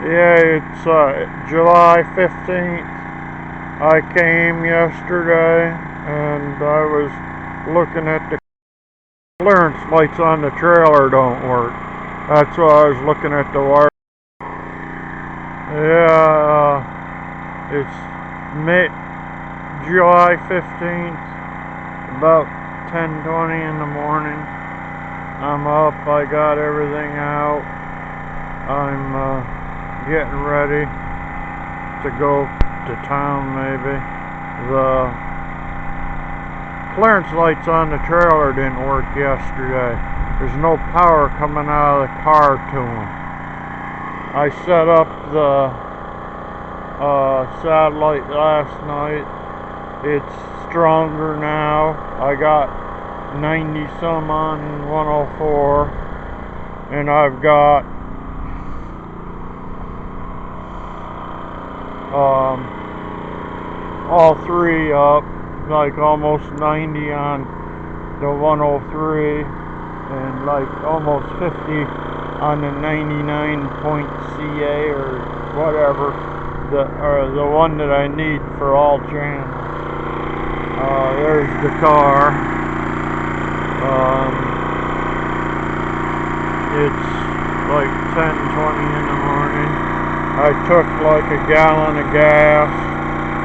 Yeah, it's July 15th. I came yesterday and I was looking at the clearance lights on the trailer don't work. That's why I was looking at the wire. Yeah, it's July 15th, about 10:20 in the morning. I'm up, I got everything out. I'm getting ready to go to town maybe. The clearance lights on the trailer didn't work yesterday. There's no power coming out of the car to them. I set up the satellite last night. It's stronger now. I got 90 some on 104 and I've got all three up, like almost 90 on the 103 and like almost 50 on the 99.CA or whatever, the one that I need for all channels. There's the car. It's like 10:20 in the morning. I took like a gallon of gas.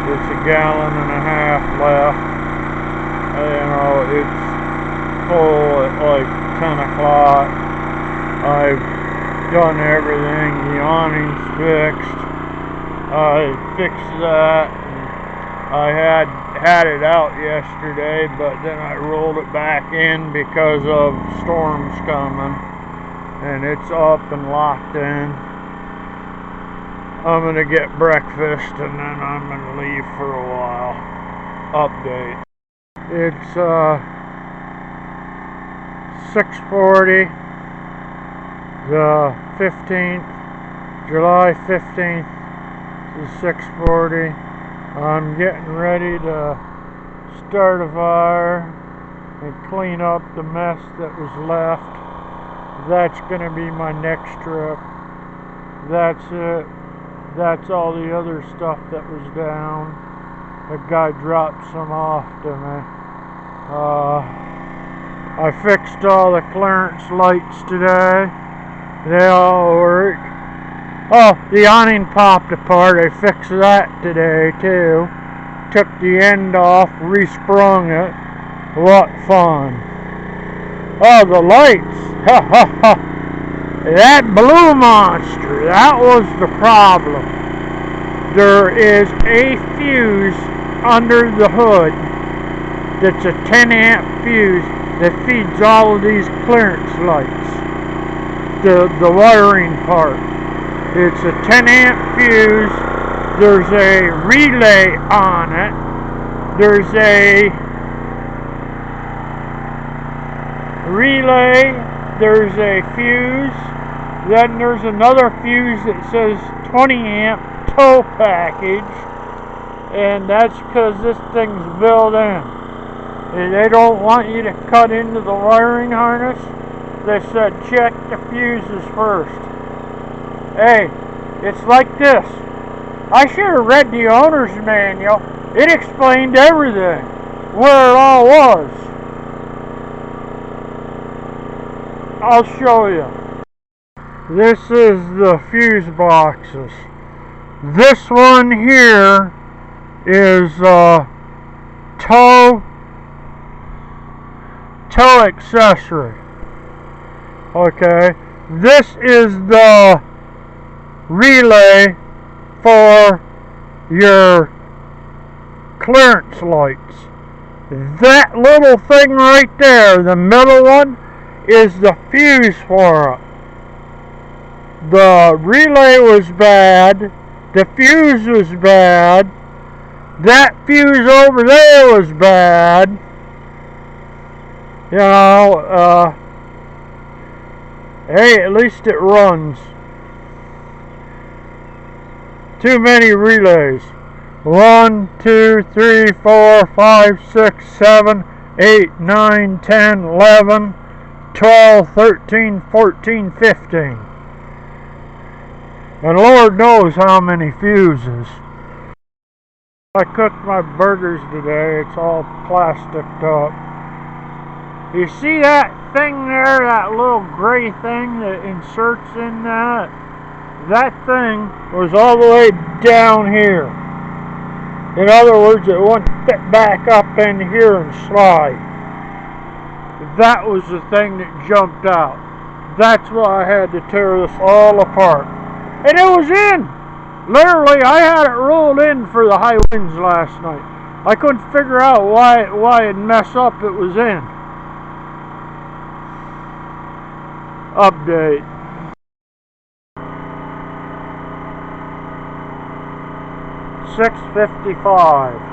It's a gallon and a half left. You know, it's full at like 10 o'clock. I've done everything. The awning's fixed. I fixed that. I had it out yesterday, but then I rolled it back in because of storms coming. And it's up and locked in. I'm gonna get breakfast and then I'm gonna leave for a while. Update. It's 6:40, the 15th, July 15th is 6:40. I'm getting ready to start a fire and clean up the mess that was left. That's gonna be my next trip. That's it. That's all the other stuff that was down. The guy dropped some off to me. I fixed all the clearance lights today. They all work. Oh, the awning popped apart. I fixed that today too. Took the end off, resprung it. What fun. Oh, the lights. Ha ha ha. That blue monster, that was the problem. There is a fuse under the hood that's a 10 amp fuse that feeds all of these clearance lights. The wiring part. It's a 10 amp fuse. There's a relay on it. There's a relay. There's a fuse. Then there's another fuse that says 20 amp tow package. And that's because this thing's built in. And they don't want you to cut into the wiring harness. They said check the fuses first. Hey, it's like this. I should have read the owner's manual. It explained everything. Where it all was. I'll show you. This is the fuse boxes. This one here is tow accessory. Okay, this is the relay for your clearance lights. That little thing right there, the middle one, is the fuse for it. The relay was bad. The fuse was bad. That fuse over there was bad. You know, hey, at least it runs. Too many relays. 1, 2, 3, 4, 5, 6, 7, 8, 9, 10, 11, 12, 13, 14, 15. And Lord knows how many fuses. I cooked my burgers today. It's all plasticed up. You see that thing there, that little gray thing that inserts in that? That thing was all the way down here. In other words, it wouldn't fit back up in here and slide. That was the thing that jumped out. That's why I had to tear this all apart. And it was in! Literally, I had it rolled in for the high winds last night. I couldn't figure out why it'd mess up. It was in. Update. $6.55.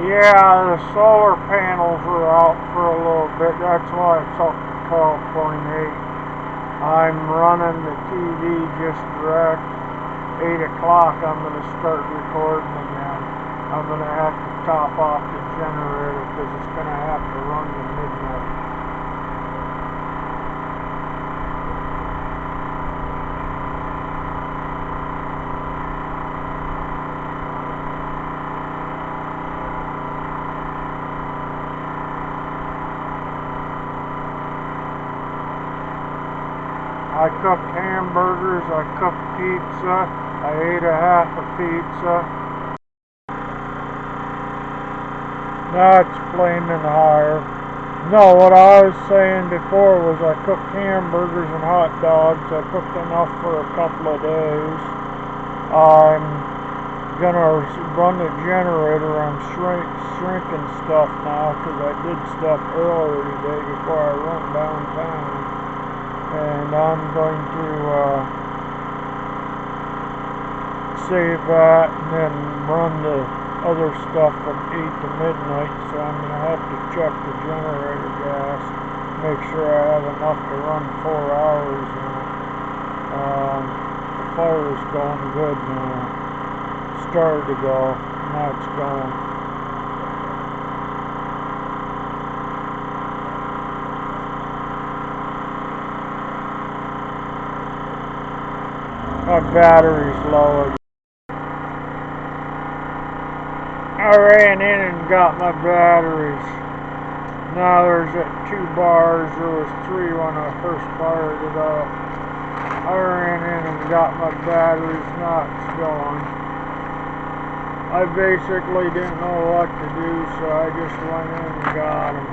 Yeah, the solar panels were out for a little bit. That's why it's up to 12.8. I'm running the TV just direct. 8 o'clock I'm going to start recording again. I'm going to have to top off the generator because it's going to have to run to midnight. I cooked hamburgers, I cooked pizza, I ate a half a pizza. That's flaming higher. No, what I was saying before was I cooked hamburgers and hot dogs. I cooked enough for a couple of days. I'm gonna run the generator. I'm shrinking stuff now because I did stuff earlier today before I went downtown. And I'm going to save that and then run the other stuff from 8 to midnight. So I'm going to have to check the generator gas, make sure I have enough to run 4 hours. The fire is going good now. Started to go, now it's going. My battery's low again. I ran in and got my batteries. Now there's at 2 bars. There was 3 when I first fired it up. I ran in and got my batteries. Now it's going. I basically didn't know what to do, so I just went in and got them.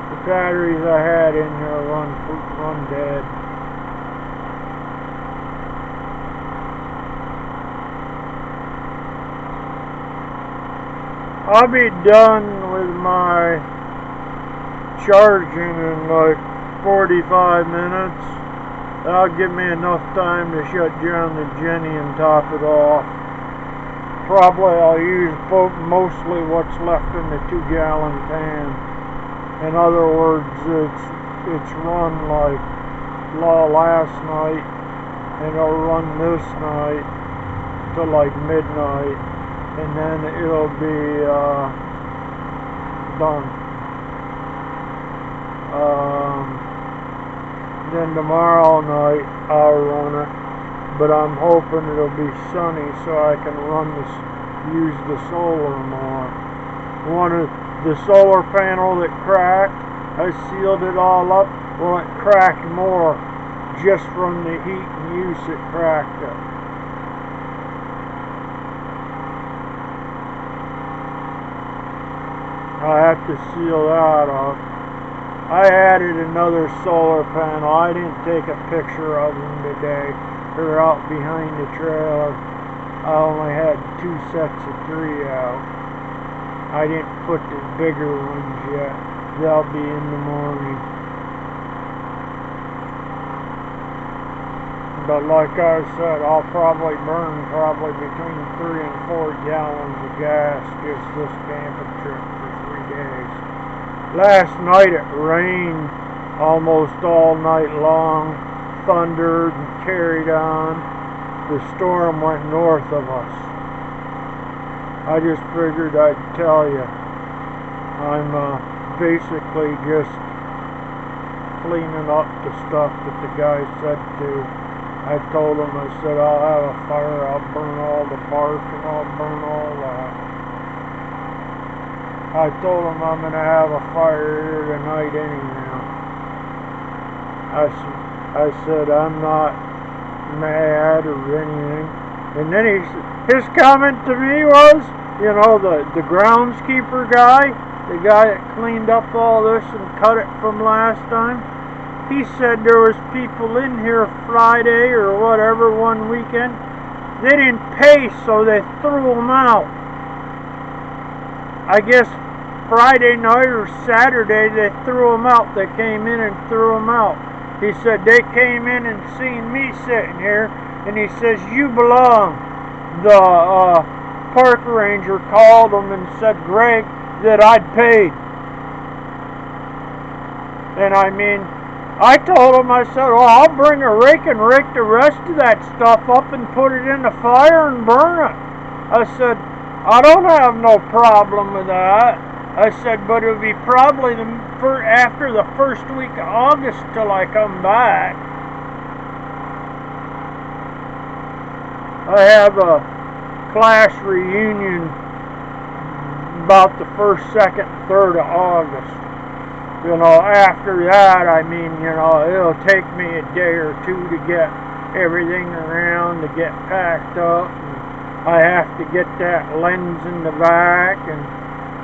The batteries I had in there run dead. I'll be done with my charging in like 45 minutes. That'll give me enough time to shut down the Jenny and top it off. Probably I'll use mostly what's left in the 2-gallon tan. In other words, it's run like last night, and it'll run this night till like midnight, and then it'll be done. Then tomorrow night I'll run it, but I'm hoping it'll be sunny so I can use the solar more. One of the solar panel that cracked, I sealed it all up. Well, it cracked more just from the heat and use it cracked it. I have to seal that up. I added another solar panel. I didn't take a picture of them today. They're out behind the trailer. I only had 2 sets of 3 out. I didn't put the bigger ones yet. They'll be in the morning. But like I said, I'll probably burn between 3 and 4 gallons of gas just this camping trip for 3 days. Last night it rained almost all night long, thundered and carried on. The storm went north of us. I just figured I'd tell you. I'm basically just cleaning up the stuff that the guy said to. I told him, I said, I'll have a fire, I'll burn all the bark and I'll burn all that. I told him I'm going to have a fire here tonight anyhow. I said I'm not mad or anything. And then his comment to me was, you know, the groundskeeper guy, the guy that cleaned up all this and cut it from last time, he said there was people in here Friday or whatever one weekend. They didn't pay, so they threw them out. I guess Friday night or Saturday they threw them out. They came in and threw them out. He said they came in and seen me sitting here, and he says, you belong. The park ranger called him and said, Greg, that I'd paid. And I mean, I told him, I said, well, I'll bring a rake and rake the rest of that stuff up and put it in the fire and burn it. I said, I don't have no problem with that. I said, but it'll be probably after the first week of August till I come back. I have a class reunion about the 1st, 2nd, 3rd of August. You know, after that, I mean, you know, it'll take me a day or 2 to get everything around, to get packed up. And I have to get that lens in the back and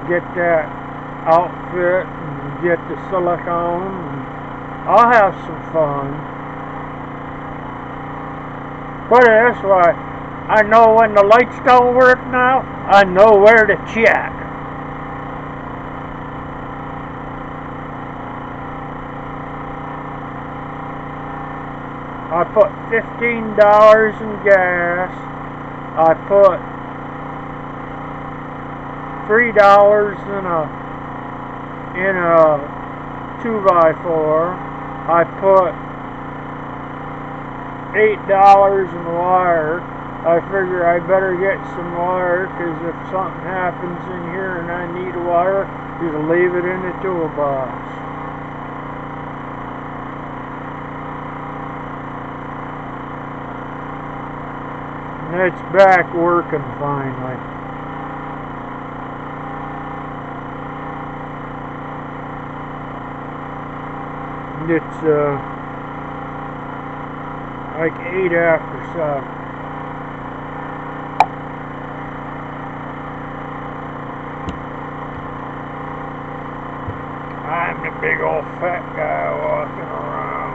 get that outfit and get the silicone. And I'll have some fun. Put it this way, I know when the lights don't work now, I know where to check. I put $15 in gas. I put $3 in a 2x4. I put $8 in wire. I figure I better get some wire, because if something happens in here and I need wire, just leave it in the toolbox. And it's back working finally. like 8 after 7. I'm the big old fat guy walking around.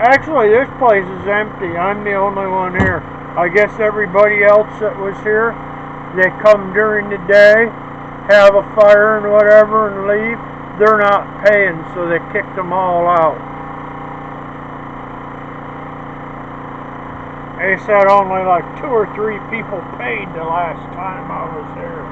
Actually, this place is empty. I'm the only one here. I guess everybody else that was here, they come during the day, have a fire and whatever, and leave. They're not paying, so they kicked them all out. They said only like 2 or 3 people paid the last time I was here.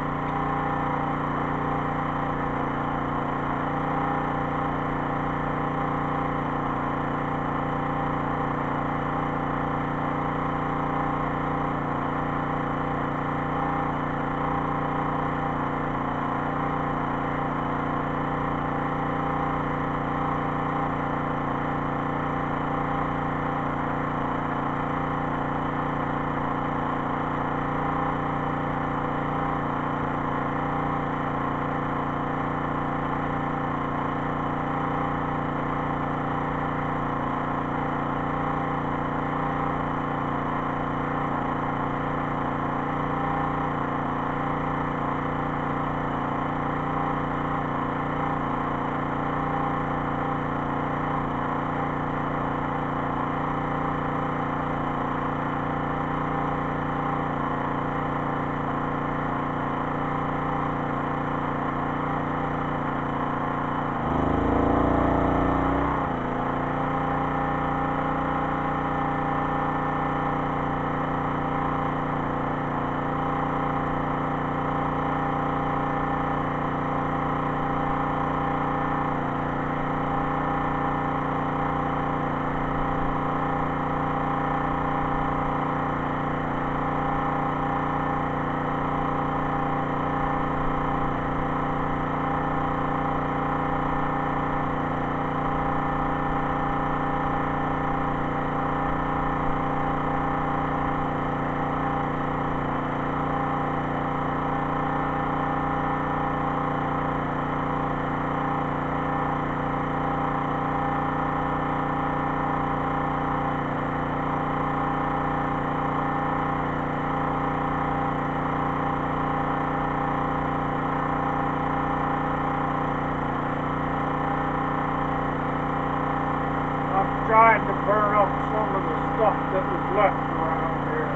Trying to burn up some of the stuff that was left around here.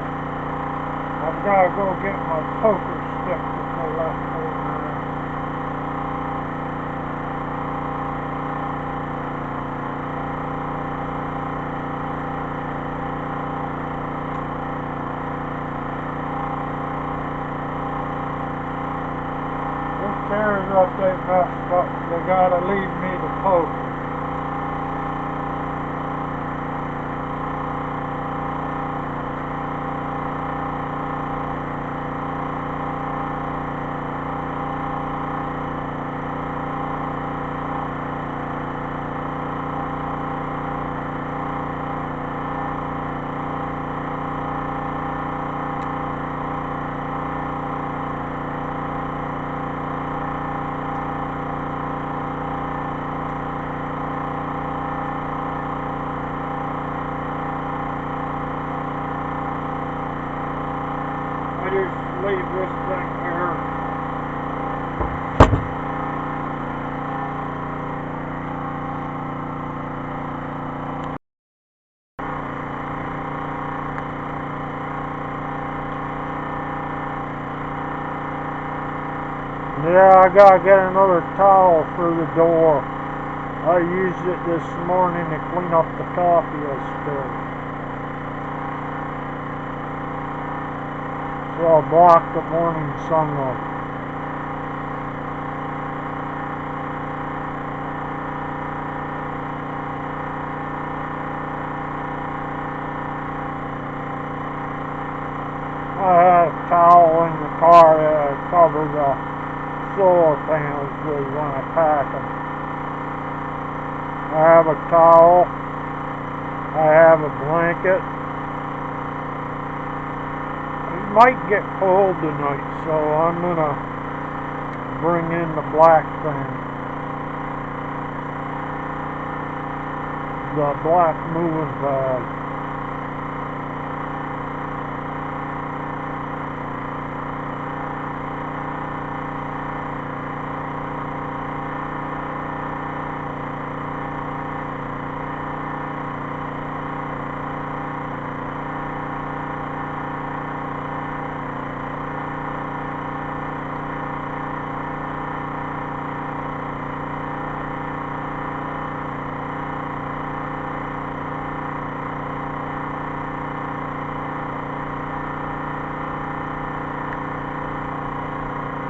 I've got to go get my poker stick that they left over there. Who cares what they messed up? They got to leave me the poker. Just leave this thing here. Yeah, I gotta get another towel for the door. I used it this morning to clean up the coffee I spilled. So I'll block the morning sunlight. I had a towel in the car that covered the solar panels with when I pack them. I have a towel. I have a blanket. It might get cold tonight, so I'm gonna bring in the black thing. the black moving pad.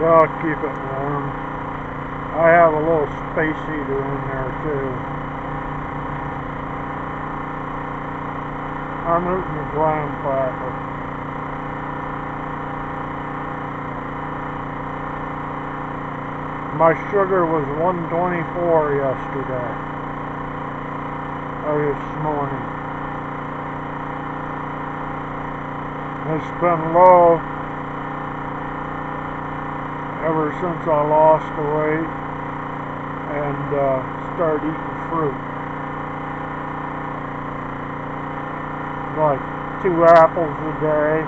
I'll keep it warm. I have a little space heater in there too. I'm eating a graham cracker. My sugar was 124 yesterday. Or this morning. It's been low ever since I lost the weight and started eating fruit. Like 2 apples a day,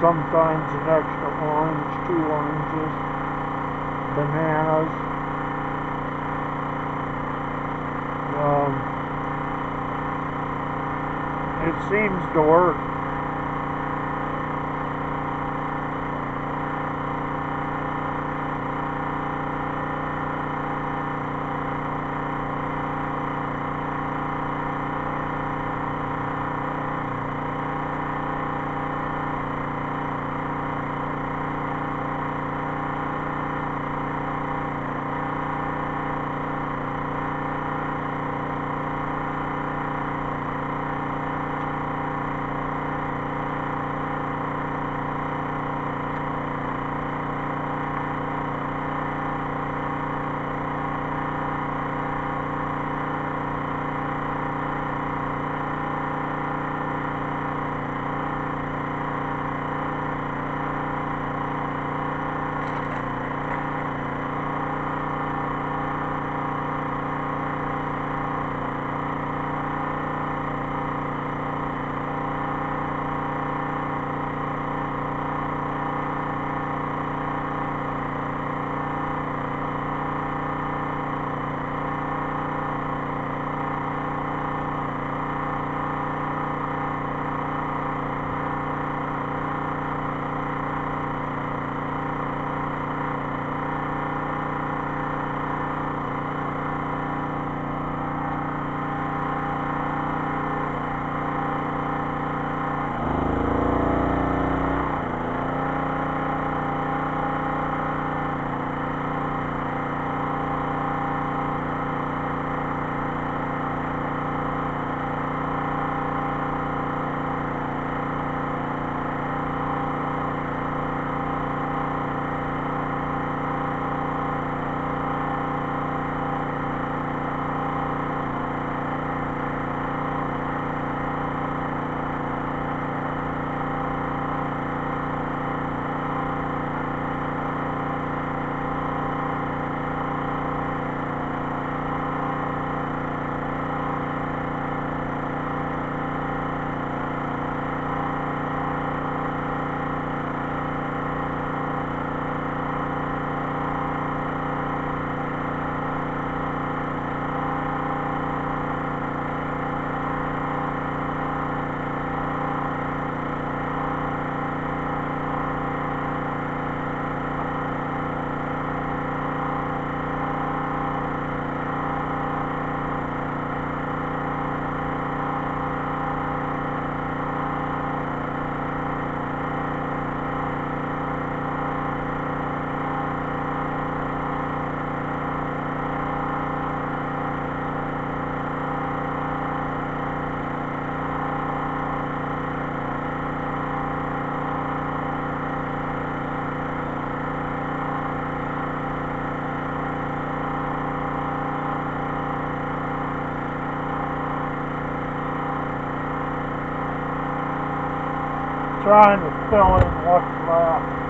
sometimes an extra orange, 2 oranges, bananas. It seems to work. Trying to fill in what's left.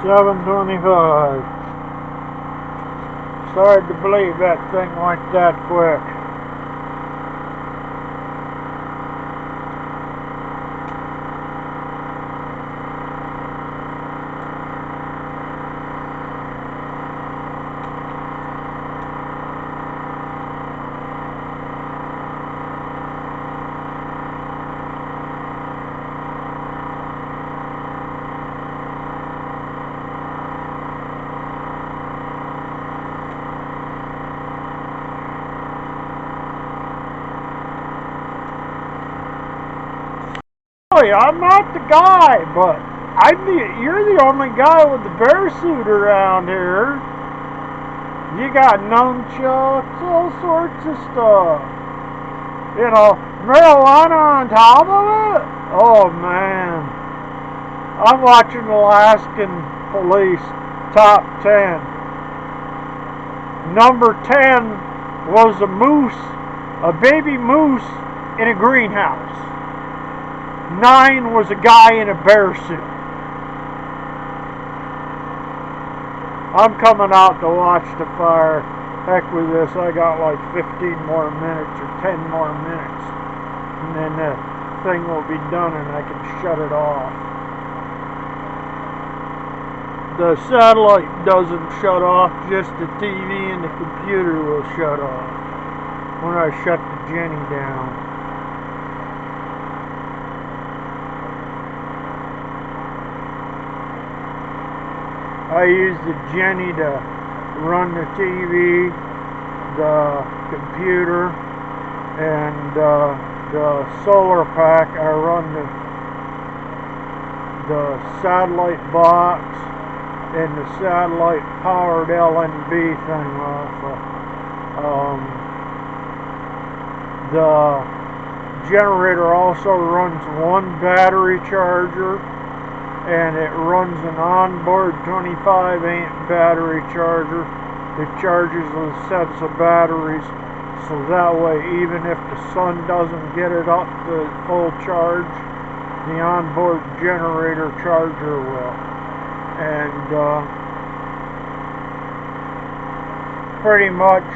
7:25. It's hard to believe that thing went that quick. I'm not the guy, but you're the only guy with the bear suit around here. You got nunchucks, all sorts of stuff. You know, marijuana on top of it? Oh man. I'm watching Alaskan Police Top 10. Number 10 was a baby moose in a greenhouse. 9 was a guy in a bear suit. I'm coming out to watch the fire. Heck with this, I got like 15 more minutes or 10 more minutes. And then the thing will be done and I can shut it off. The satellite doesn't shut off, just the TV and the computer will shut off when I shut the Jenny down. I use the Jenny to run the TV, the computer, and the solar pack. I run the satellite box and the satellite powered LNB thing off. The generator also runs one battery charger, and it runs an onboard 25 amp battery charger. It charges a sets of batteries, so that way even if the sun doesn't get it up to full charge, the onboard generator charger will. And pretty much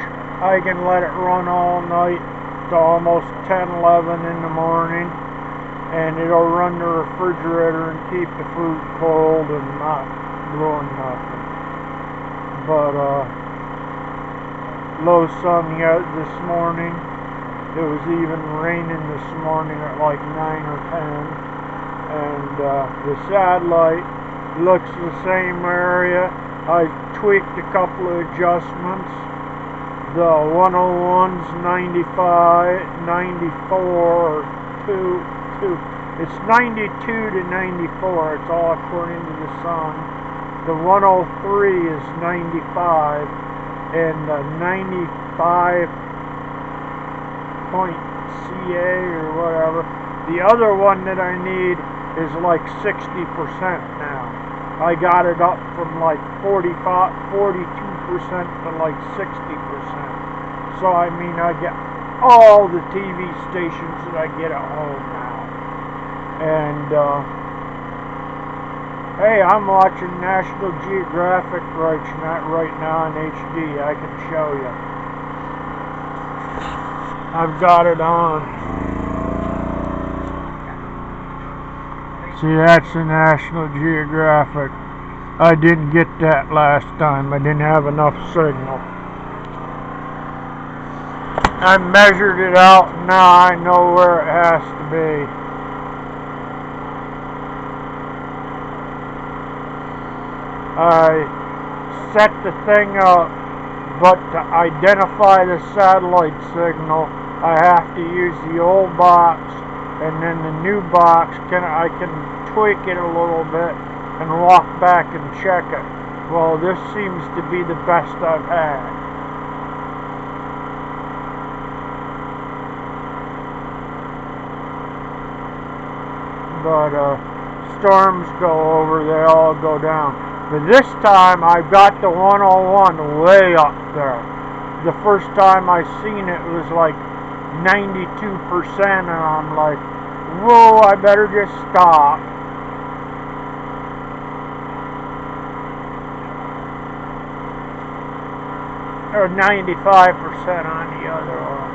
I can let it run all night to almost 10-11 in the morning, and it'll run the refrigerator and keep the food cold and not ruin nothing. But low sun yet this morning. It was even raining this morning at like 9 or 10. And the satellite looks the same area. I tweaked a couple of adjustments. The 101's 95, 94, or 2. It's 92 to 94. It's all according to the sun. The 103 is 95, and the 95.ca or whatever. The other one that I need is like 60% now. I got it up from like 42% to like 60%. So I mean, I get all the TV stations that I get at home now. And hey, I'm watching National Geographic right now in HD. I can show you. I've got it on. See, that's the National Geographic. I didn't get that last time. I didn't have enough signal. I measured it out, and now I know where it has to be. I set the thing up, but to identify the satellite signal, I have to use the old box, and then the new box, I can tweak it a little bit and walk back and check it. Well, this seems to be the best I've had. But storms go over, they all go down. But this time I've got the 101 way up there. The first time I seen it was like 92%, and I'm like, whoa, I better just stop. or 95% on the other one.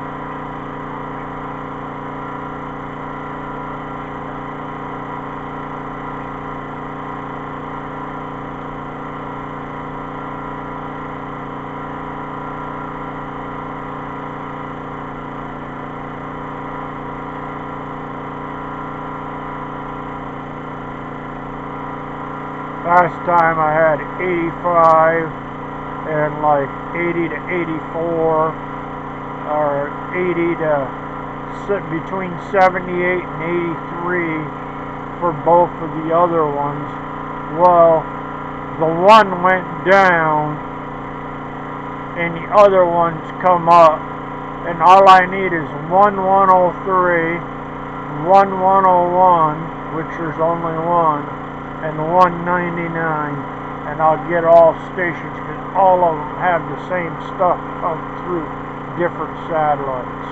Last time I had 85 and like 80 to 84, or 80 to between 78 and 83 for both of the other ones. Well, the one went down and the other ones come up, and all I need is 1103, 1101, which there's only one, and 199, and I'll get all stations, because all of them have the same stuff come through different satellites.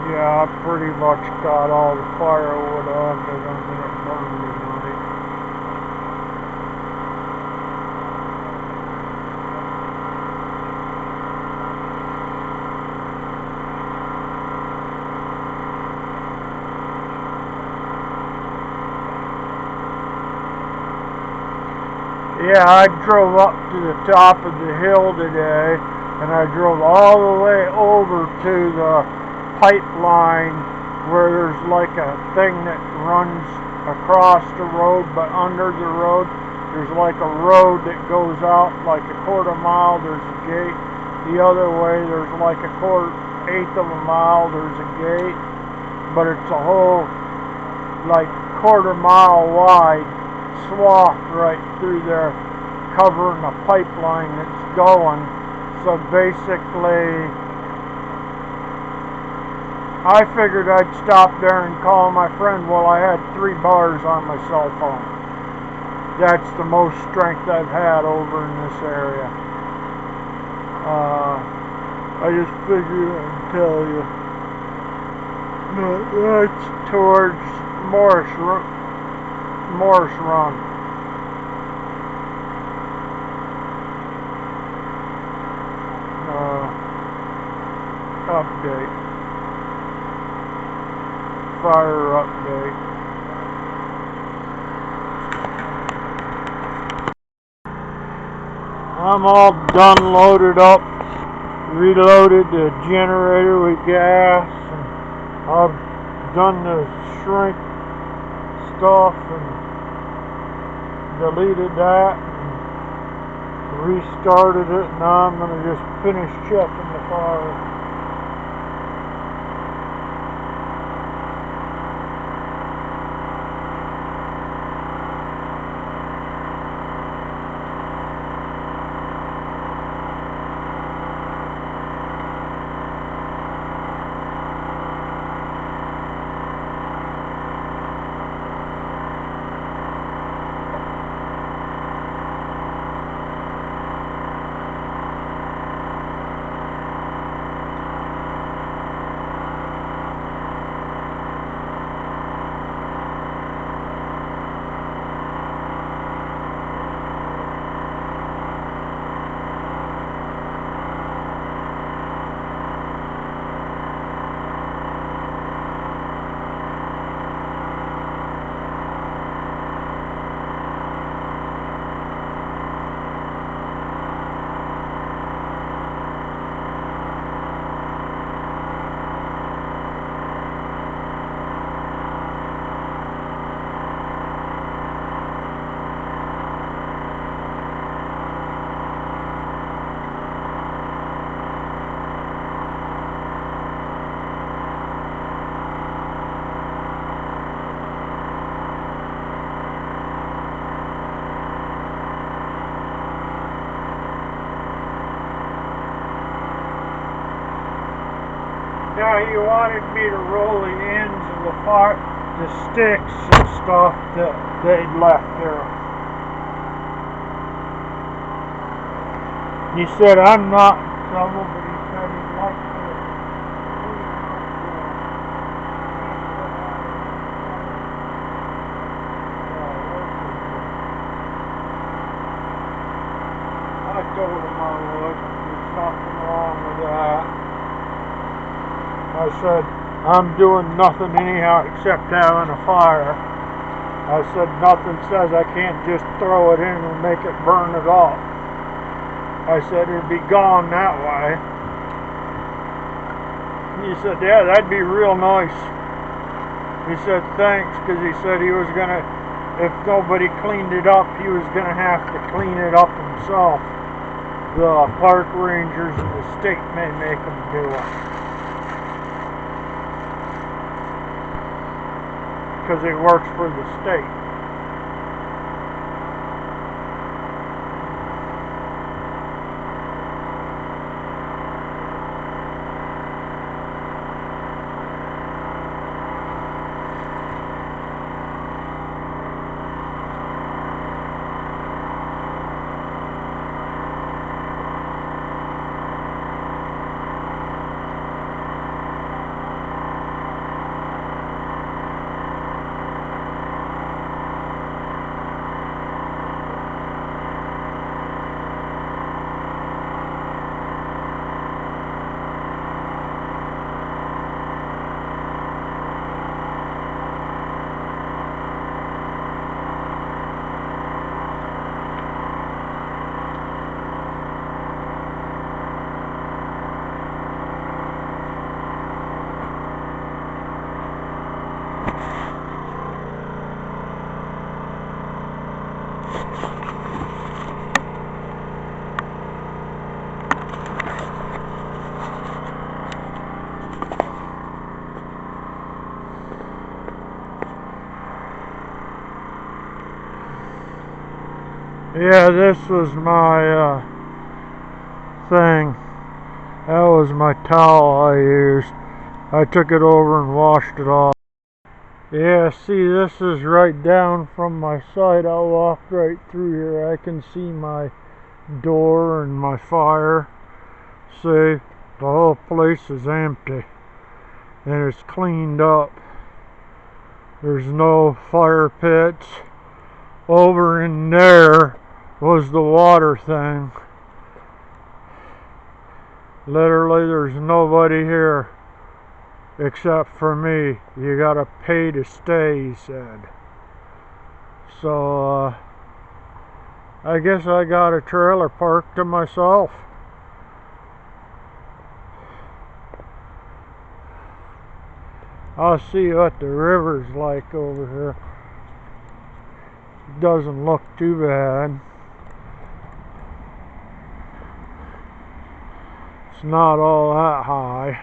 Yeah, I pretty much got all the firewood on that I'm going to burn tonight. Yeah, I drove up to the top of the hill today, and I drove all the way over to the pipeline where there's like a thing that runs across the road, but under the road there's like a road that goes out like a quarter mile, there's a gate. The other way there's like a eighth of a mile, there's a gate, but it's a whole like quarter mile wide swath right through there covering the pipeline that's going. So basically I figured I'd stop there and call my friend. Well, I had 3 bars on my cell phone. That's the most strength I've had over in this area. I just figured I'd tell you. But that's towards Morris Run. Update. Fire update. I'm all done, loaded up, reloaded the generator with gas, and I've done the shrink stuff and deleted that and restarted it. Now I'm going to just finish checking the fire. Now you wanted me to roll the ends of the sticks and stuff that they'd left there. He said, I'm not in trouble, but he said he'd like to I told him I would. There's nothing wrong with that. I said, I'm doing nothing anyhow except having a fire. I said, nothing says I can't just throw it in and make it burn it off. I said, it'd be gone that way. He said, yeah, that'd be real nice. He said, thanks, because he said he was going to, if nobody cleaned it up, he was going to have to clean it up himself. The park rangers and the state may make him do it. Because he works for the state. Yeah, this was my thing. That was my towel I used. I took it over and washed it off. Yeah, see, this is right down from my side. I walked right through here. I can see my door and my fire. See, the whole place is empty. And it's cleaned up. There's no fire pits. Over in there was the water thing. Literally, there's nobody here except for me. You gotta pay to stay, he said. So, I guess I got a trailer parked to myself. I'll see what the river's like over here. It doesn't look too bad. It's not all that high.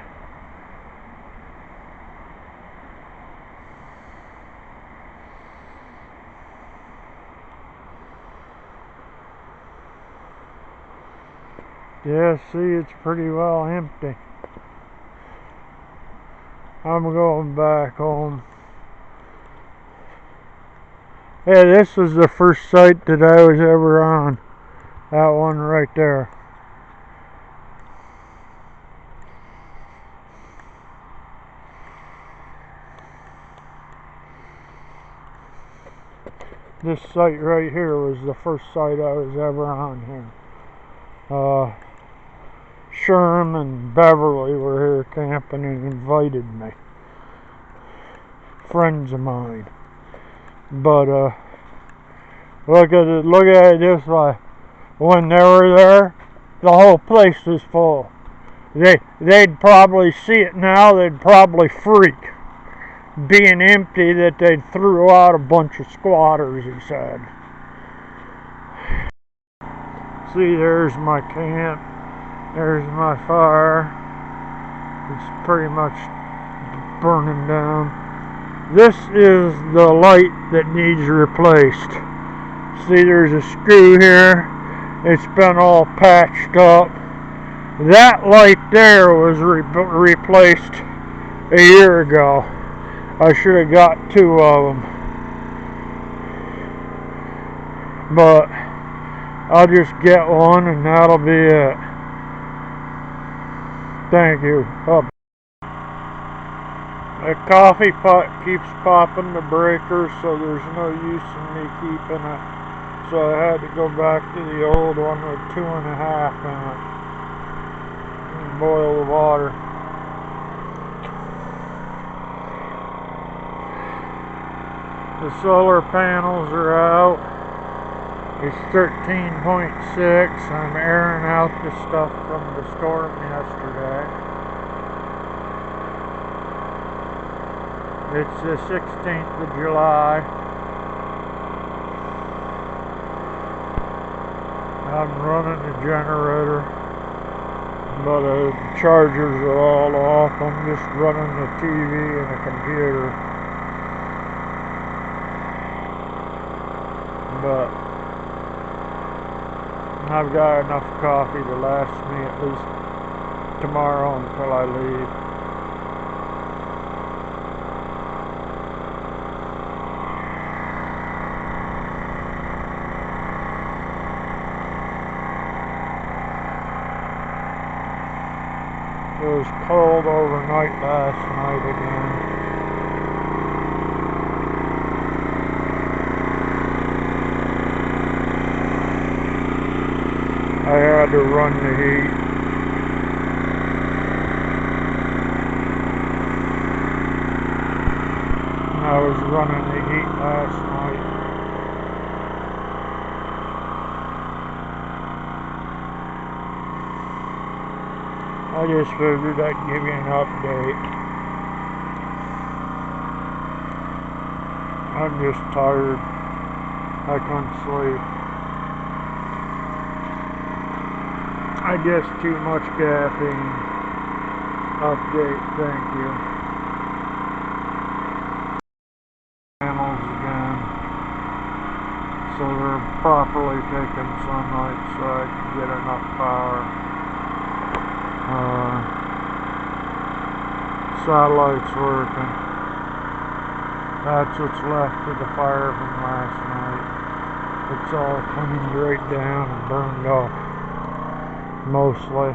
Yeah, see, it's pretty well empty. I'm going back home. Yeah, this was the first site that I was ever on. That one right there. This site right here was the first site I was ever on here. Sherm and Beverly were here camping and invited me. Friends of mine. But look at it this way. When they were there, the whole place was full. They'd probably see it now, they'd probably freak. Being empty, that they threw out a bunch of squatters, he said. See, there's my camp. There's my fire. It's pretty much burning down. This is the light that needs replaced. See, there's a screw here. It's been all patched up. That light there was replaced a year ago. I should have got 2 of them. But I'll just get one and that'll be it. Thank you. Oh. The coffee pot keeps popping the breaker, so there's no use in me keeping it. So I had to go back to the old one with 2.5 in it and boil the water. The solar panels are out. It's 13.6. I'm airing out the stuff from the storm yesterday. It's the 16th of July. I'm running the generator, but the chargers are all off. I'm just running the TV and the computer. But I've got enough coffee to last me at least tomorrow until I leave. It was cold overnight last night again. I had to run the heat. I was running the heat last night. I just figured I'd give you an update. I'm just tired. I couldn't sleep. I guess too much caffeine. Update, thank you. Panels again. So they're properly taking sunlight so I can get enough power. Satellite's working. That's what's left of the fire from last night. It's all cleaned right down and burned off. Mostly.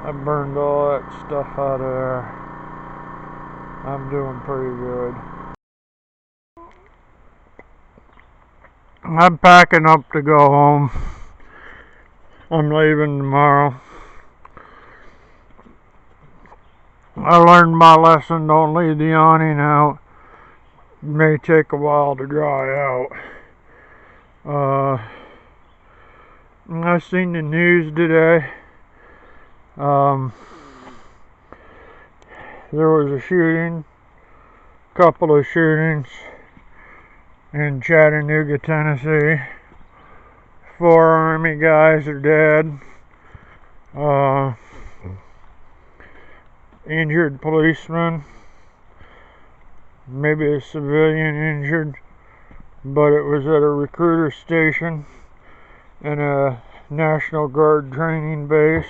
I burned all that stuff out of there. I'm doing pretty good. I'm packing up to go home. I'm leaving tomorrow. I learned my lesson, don't leave the awning out. It may take a while to dry out. I've seen the news today. There was a shooting, couple of shootings in Chattanooga, Tennessee. 4 Army guys are dead. Injured policeman, maybe a civilian injured, but it was at a recruiter station and a National Guard training base.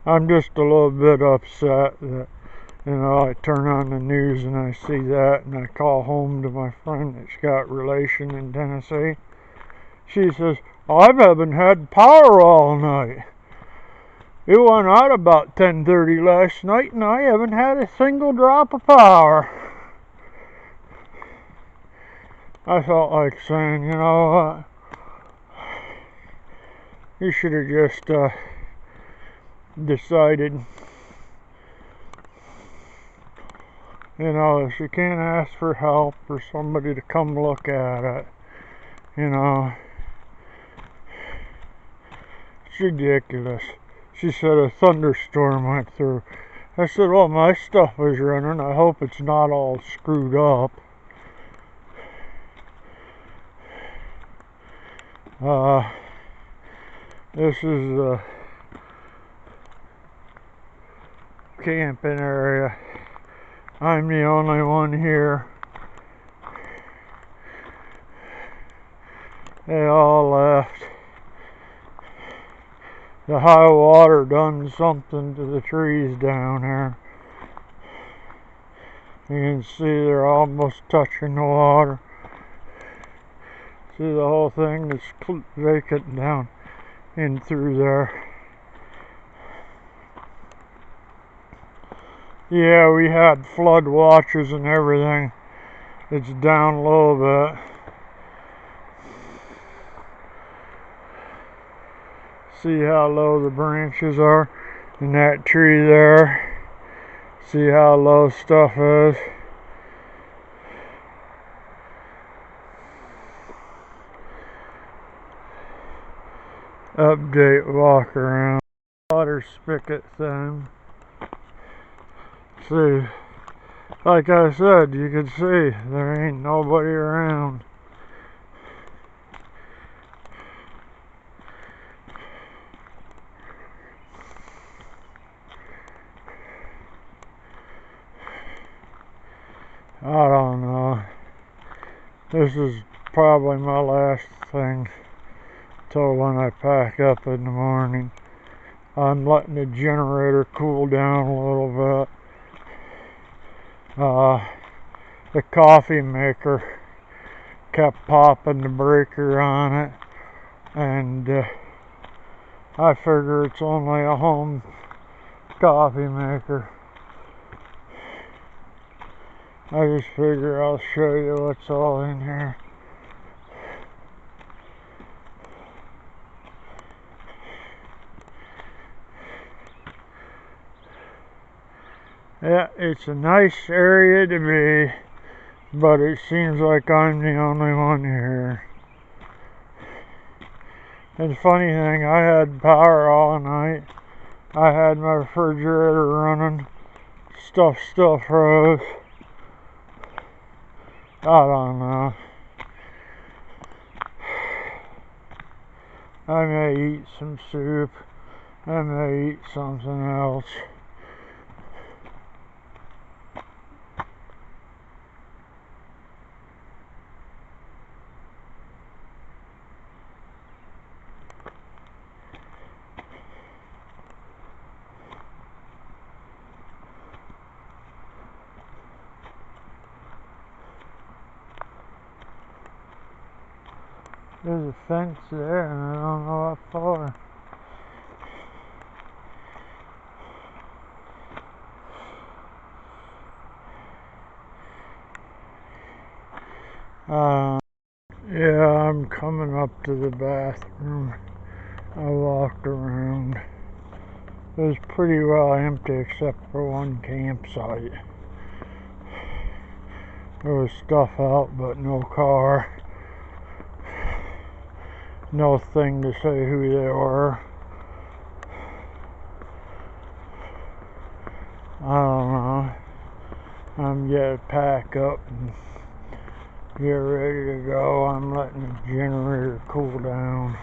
I'm just a little bit upset that, I turn on the news and I see that, and I call home to my friend that's got relation in Tennessee. She says, I haven't had power all night. It went out about 10:30 last night and I haven't had a single drop of power. I felt like saying, you know what? You should have just decided, if you can't ask for help or somebody to come look at it, it's ridiculous. She said a thunderstorm went through. I said, well, my stuff is running. I hope it's not all screwed up. This is the camping area. I'm the only one here. They all left. The high water done something to the trees down here. You can see they're almost touching the water. See the whole thing is vacant down in through there. Yeah, we had flood watches and everything. It's down a little bit. See how low the branches are in that tree there. See how low stuff is. Update walk around. Water spigot thing. See, like I said, you can see there ain't nobody around. I don't know. This is probably my last thing till when I pack up in the morning. I'm letting the generator cool down a little bit. The coffee maker kept popping the breaker on it, and I figure it's only a home coffee maker. I just figure I'll show you what's all in here. Yeah, it's a nice area to be, but it seems like I'm the only one here. And the funny thing, I had power all night. I had my refrigerator running. Stuff still froze. I don't know. I may eat some soup. I may eat something else. There's a fence there, and I don't know what for. Yeah, I'm coming up to the bathroom. I walked around. It was pretty well empty except for one campsite. There was stuff out, but no car. No thing to say who they were. I don't know. I'm gonna pack up and get ready to go. I'm letting the generator cool down.